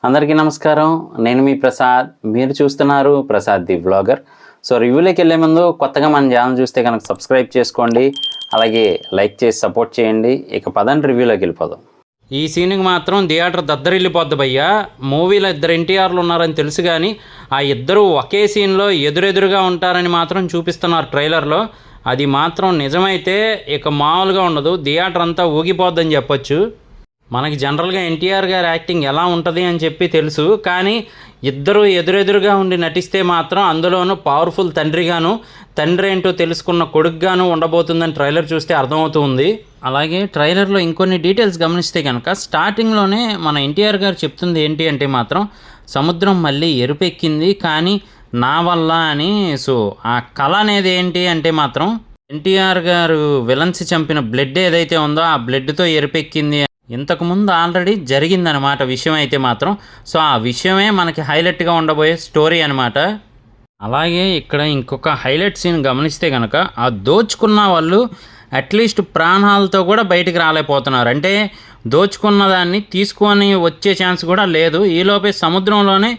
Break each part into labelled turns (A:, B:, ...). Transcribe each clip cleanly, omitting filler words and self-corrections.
A: అందరికీ నమస్కారం. నేను మీ ప్రసాద్. మీరు చూస్తున్నారు ప్రసాద్ ది వ్లాగర్. సో రివ్యూలోకి వెళ్ళే ముందు కొత్తగా మన ఛానల్ చూస్తే కనుక సబ్స్క్రైబ్ చేసుకోండి, అలాగే లైక్ చేసి సపోర్ట్ చేయండి. ఇక పదండి రివ్యూలోకి వెళ్ళిపోదాం.
B: ఈ సీన్కి మాత్రం థియేటర్ దద్దరిల్లిపోద్ది భయ్యా. మూవీలో ఇద్దరు ఎన్టీఆర్లు ఉన్నారని తెలుసు కానీ ఆ ఇద్దరు ఒకే సీన్లో ఎదురెదురుగా ఉంటారని మాత్రం చూపిస్తున్నారు ట్రైలర్లో. అది మాత్రం నిజమైతే ఇక మామూలుగా ఉండదు, థియేటర్ అంతా ఊగిపోద్దని చెప్పొచ్చు. మనకి జనరల్గా ఎన్టీఆర్ గారి యాక్టింగ్ ఎలా ఉంటుంది అని చెప్పి తెలుసు, కానీ ఇద్దరు ఎదురెదురుగా ఉండి నటిస్తే మాత్రం అందులోనూ పవర్ఫుల్ తండ్రిగాను, తండ్రి ఏంటో తెలుసుకున్న కొడుకుగాను ఉండబోతుందని ట్రైలర్ చూస్తే అర్థమవుతుంది. అలాగే ట్రైలర్లో ఇంకొన్ని డీటెయిల్స్ గమనిస్తే కనుక స్టార్టింగ్లోనే మన ఎన్టీఆర్ గారు చెప్తుంది ఏంటి అంటే మాత్రం సముద్రం మళ్ళీ ఎరుపెక్కింది కానీ నా వల్ల అని. సో ఆ కళ అనేది ఏంటి అంటే మాత్రం ఎన్టీఆర్ గారు విలన్స్ చంపిన బ్లడ్ ఏదైతే ఉందో ఆ బ్లడ్తో ఎరుపెక్కింది. ఇంతకుముందు ఆల్రెడీ జరిగిందనమాట విషయం అయితే మాత్రం. సో ఆ విషయమే మనకి హైలైట్గా ఉండబోయే స్టోరీ అనమాట. అలాగే ఇక్కడ ఇంకొక హైలైట్ సీన్ గమనిస్తే కనుక ఆ దోచుకున్న వాళ్ళు అట్లీస్ట్ ప్రాణాలతో కూడా బయటికి రాలేకపోతున్నారు. అంటే దోచుకున్న దాన్ని తీసుకొని వచ్చే ఛాన్స్ కూడా లేదు. ఈలోపే సముద్రంలోనే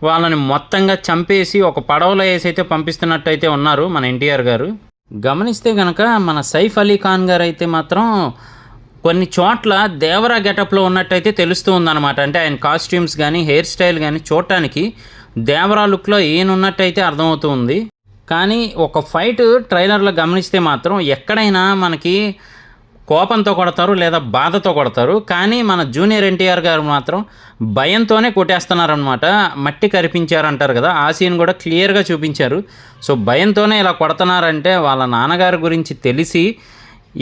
B: వాళ్ళని మొత్తంగా చంపేసి ఒక పడవలో వేసి అయితే పంపిస్తున్నట్టు అయితే ఉన్నారు మన ఎన్టీఆర్ గారు. గమనిస్తే కనుక మన సైఫ్ అలీ ఖాన్ గారు అయితే మాత్రం కొన్ని చోట్ల దేవరా గెటప్లో ఉన్నట్టయితే తెలుస్తూ ఉందన్నమాట. అంటే ఆయన కాస్ట్యూమ్స్ కానీ హెయిర్ స్టైల్ కానీ చూడటానికి దేవరా లుక్లో ఈయన ఉన్నట్టయితే అర్థమవుతూ ఉంది. కానీ ఒక ఫైట్ ట్రైలర్లో గమనిస్తే మాత్రం ఎక్కడైనా మనకి కోపంతో కొడతారు లేదా బాధతో కొడతారు, కానీ మన జూనియర్ ఎన్టీఆర్ గారు మాత్రం భయంతోనే కొట్టేస్తున్నారనమాట. మట్టి కరిపించారంటారు కదా, ఆ సీన్ కూడా క్లియర్గా చూపించారు. సో భయంతోనే ఇలా కొడుతున్నారంటే వాళ్ళ నాన్నగారి గురించి తెలిసి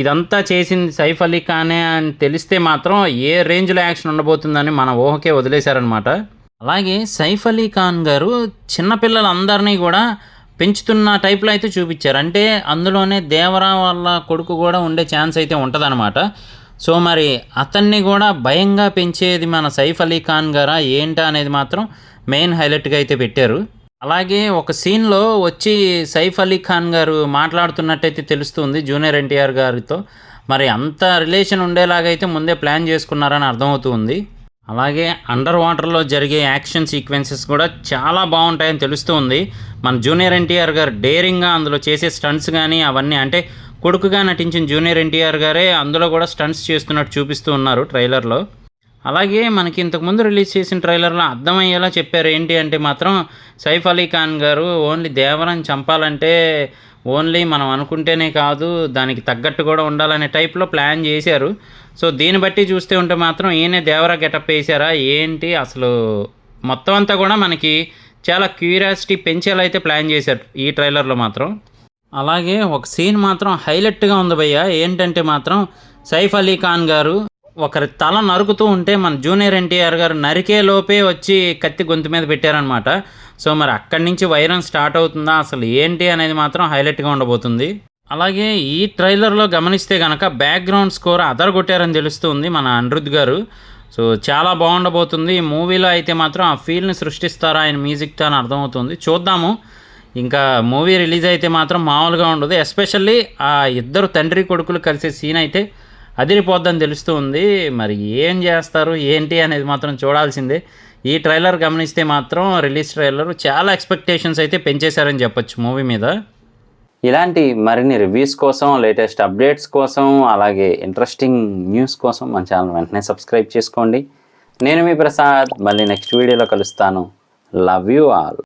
B: ఇదంతా చేసింది సైఫ్ అలీ ఖానే అని తెలిస్తే మాత్రం ఏ రేంజ్లో యాక్షన్ ఉండబోతుందని మన ఊహకే వదిలేశారనమాట. అలాగే సైఫ్ అలీ ఖాన్ గారు చిన్నపిల్లలందరినీ కూడా పెంచుతున్న టైప్లో అయితే చూపించారు. అంటే అందులోనే దేవరా వాళ్ళ కొడుకు కూడా ఉండే ఛాన్స్ అయితే ఉంటుందన్నమాట. సో మరి అతన్ని కూడా భయంగా పెంచేది మన సైఫ్ అలీ ఖాన్ గారా ఏంటా అనేది మాత్రం మెయిన్ హైలైట్గా అయితే పెట్టారు. అలాగే ఒక సీన్లో వచ్చి సైఫ్ అలీ ఖాన్ గారు మాట్లాడుతున్నట్టయితే తెలుస్తుంది జూనియర్ ఎన్టీఆర్ గారితో. మరి అంత రిలేషన్ ఉండేలాగైతే ముందే ప్లాన్ చేసుకున్నారని అర్థమవుతుంది. అలాగే అండర్ వాటర్లో జరిగే యాక్షన్ సీక్వెన్సెస్ కూడా చాలా బాగుంటాయని తెలుస్తుంది. మన జూనియర్ ఎన్టీఆర్ గారు డేరింగ్గా అందులో చేసే స్టంట్స్ కానీ అవన్నీ, అంటే కొడుకుగా నటించిన జూనియర్ ఎన్టీఆర్ గారే అందులో కూడా స్టంట్స్ చేస్తున్నట్టు చూపిస్తూ ఉన్నారు ట్రైలర్లో. అలాగే మనకి ఇంతకుముందు రిలీజ్ చేసిన ట్రైలర్లో అర్థమయ్యేలా చెప్పారు ఏంటి అంటే మాత్రం సైఫ్ అలీ ఖాన్ గారు ఓన్లీ దేవరాన్ని చంపాలంటే ఓన్లీ మనం అనుకుంటేనే కాదు, దానికి తగ్గట్టు కూడా ఉండాలనే టైప్లో ప్లాన్ చేశారు. సో దీన్ని బట్టి చూస్తే ఉంటే మాత్రం ఈయనే దేవరా గెటప్ వేసారా ఏంటి అసలు మొత్తం అంతా కూడా మనకి చాలా క్యూరియాసిటీ పెంచేలా అయితే ప్లాన్ చేశారు ఈ ట్రైలర్లో మాత్రం. అలాగే ఒక సీన్ మాత్రం హైలైట్గా ఉంది భయ్య. ఏంటంటే మాత్రం సైఫ్ అలీ ఖాన్ గారు ఒకరి తల నరుకుతూ ఉంటే మన జూనియర్ ఎన్టీఆర్ గారు నరికే లోపే వచ్చి కత్తి గొంతు మీద పెట్టారనమాట. సో మరి అక్కడి నుంచి వైరం స్టార్ట్ అవుతుందా అసలు ఏంటి అనేది మాత్రం హైలైట్గా ఉండబోతుంది. అలాగే ఈ ట్రైలర్లో గమనిస్తే కనుక బ్యాక్గ్రౌండ్ స్కోర్ అదరగొట్టారని తెలుస్తుంది మన అనిరుద్ధ్ గారు. సో చాలా బాగుండబోతుంది. మూవీలో అయితే మాత్రం ఆ ఫీల్ని సృష్టిస్తారా ఆయన మ్యూజిక్తో అని అర్థమవుతుంది. చూద్దాము. ఇంకా మూవీ రిలీజ్ అయితే మాత్రం మామూలుగా ఉండదు. ఎస్పెషల్లీ ఆ ఇద్దరు తండ్రి కొడుకులు కలిసే సీన్ అయితే అదిరిపోద్దని తెలుస్తూ ఉంది. మరి ఏం చేస్తారు ఏంటి అనేది మాత్రం చూడాల్సిందే. ఈ ట్రైలర్ గమనిస్తే మాత్రం రిలీజ్ ట్రైలర్ చాలా ఎక్స్పెక్టేషన్స్ అయితే పెంచేశారని చెప్పొచ్చు మూవీ మీద.
A: ఇలాంటి మరిన్ని రివ్యూస్ కోసం, లేటెస్ట్ అప్డేట్స్ కోసం, అలాగే ఇంట్రెస్టింగ్ న్యూస్ కోసం మన ఛానల్ వెంటనే సబ్స్క్రైబ్ చేసుకోండి. నేను మీ ప్రసాద్. మళ్ళీ నెక్స్ట్ వీడియోలో కలుస్తాను. Love you all.